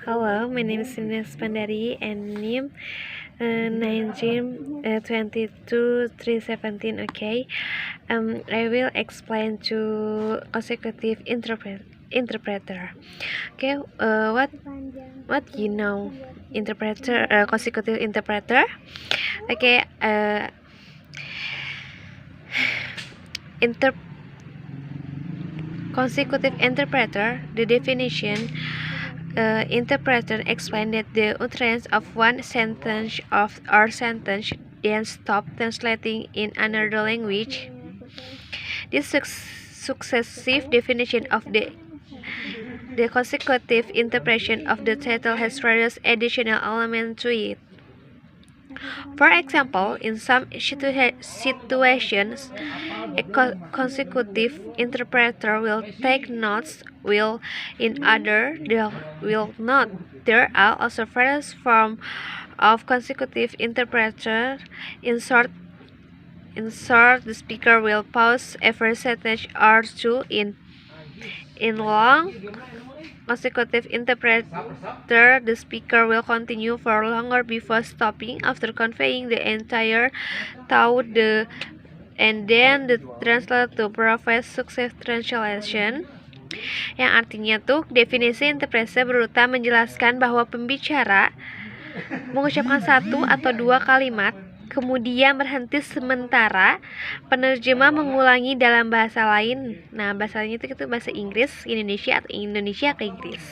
Hello, my name is Ines Pandari and NIM 1922-317. Okay, I will explain to consecutive interpreter. Okay, what you know interpreter consecutive interpreter? Okay, consecutive interpreter. The definition. Interpreter explained that the utterance of one sentence or sentence then stop translating in another language. This successive definition of the consecutive interpretation of the title has various additional elements to it. For example, in some situations, a consecutive interpreter will take notes, while in other they will not. There are also various forms of consecutive interpreter. In short, the speaker will pause every sentence or two. In long consecutive interpreter, the speaker will continue for longer before stopping after conveying the entire thought, and then the translator to provide successive translation. Yang artinya tuh definisi interpretasi berurutan menjelaskan bahwa pembicara mengucapkan satu atau dua kalimat, kemudian berhenti sementara, penerjemah mengulangi dalam bahasa lain. Nah, bahasanya itu bahasa Inggris, Indonesia, atau Indonesia ke Inggris.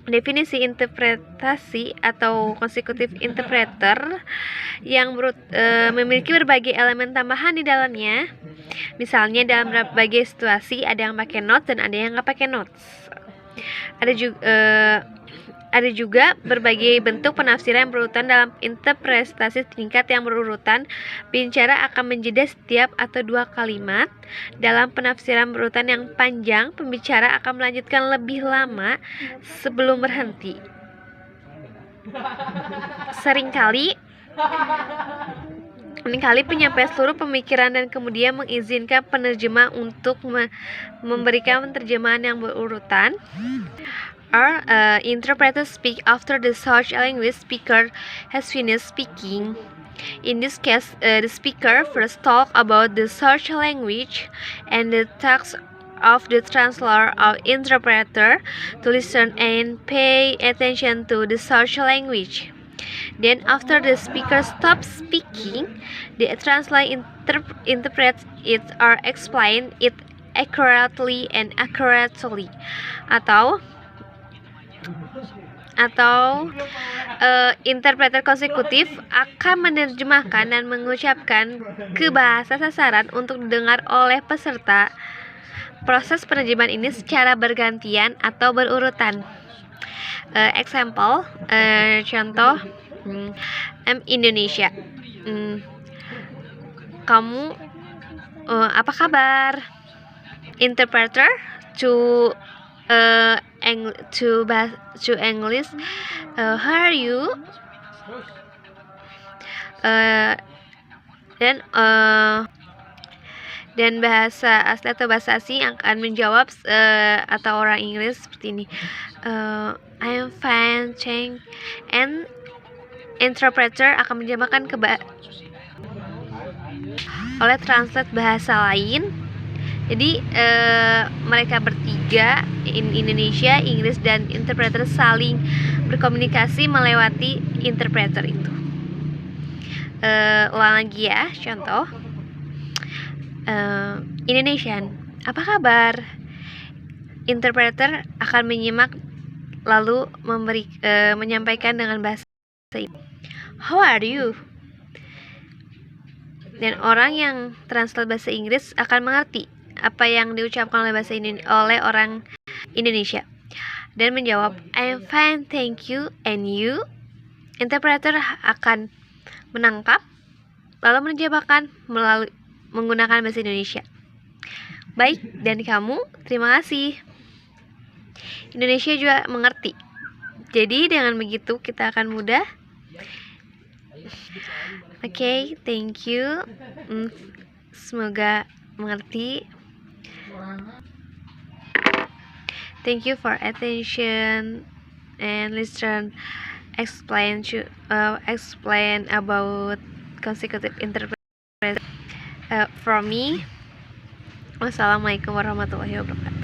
Definisi interpretasi atau consecutive interpreter yang memiliki berbagai elemen tambahan di dalamnya. Misalnya dalam berbagai situasi ada yang pakai notes dan ada yang nggak pakai notes. Ada juga berbagai bentuk penafsiran berurutan dalam interpretasi tingkat yang berurutan. Bicara akan menjeda setiap atau dua kalimat. Dalam penafsiran berurutan yang panjang, pembicara akan melanjutkan lebih lama sebelum berhenti. Seringkali penyampaian seluruh pemikiran dan kemudian mengizinkan penerjemah untuk memberikan terjemahan yang berurutan. Interpreters speak after the search language speaker has finished speaking. In this case, the speaker first talk about the search language and the task of the translator or interpreter to listen and pay attention to the search language. Then after the speaker stops speaking, the translator interprets it or explain it accurately and accurately. Atau interpreter konsekutif akan menerjemahkan dan mengucapkan ke bahasa sasaran untuk didengar oleh peserta. Proses penerjemahan ini secara bergantian atau berurutan. Contoh Indonesia. Kamu apa kabar? Interpreter to English. How are you? Dan bahasa asli atau bahasa asing akan menjawab atau orang Inggris seperti ini. I am fine, thanks. And interpreter akan menjawabkan oleh translate bahasa lain. Jadi mereka bertiga, Indonesia, Inggris, dan interpreter saling berkomunikasi melewati interpreter itu. Ulang lagi ya, contoh Indonesian, apa kabar? Interpreter akan menyimak lalu menyampaikan dengan bahasa Inggris. How are you? Dan orang yang translate bahasa Inggris akan mengerti apa yang diucapkan oleh orang Indonesia dan menjawab I am fine, thank you, and you. Interpreter akan menangkap lalu menerjemahkan menggunakan bahasa Indonesia. Baik, dan kamu, terima kasih. Indonesia juga mengerti. Jadi dengan begitu kita akan mudah. Oke, thank you. Semoga mengerti. Thank you for attention. and listen explain about consecutive interpretation from me. Wassalamualaikum warahmatullahi wabarakatuh.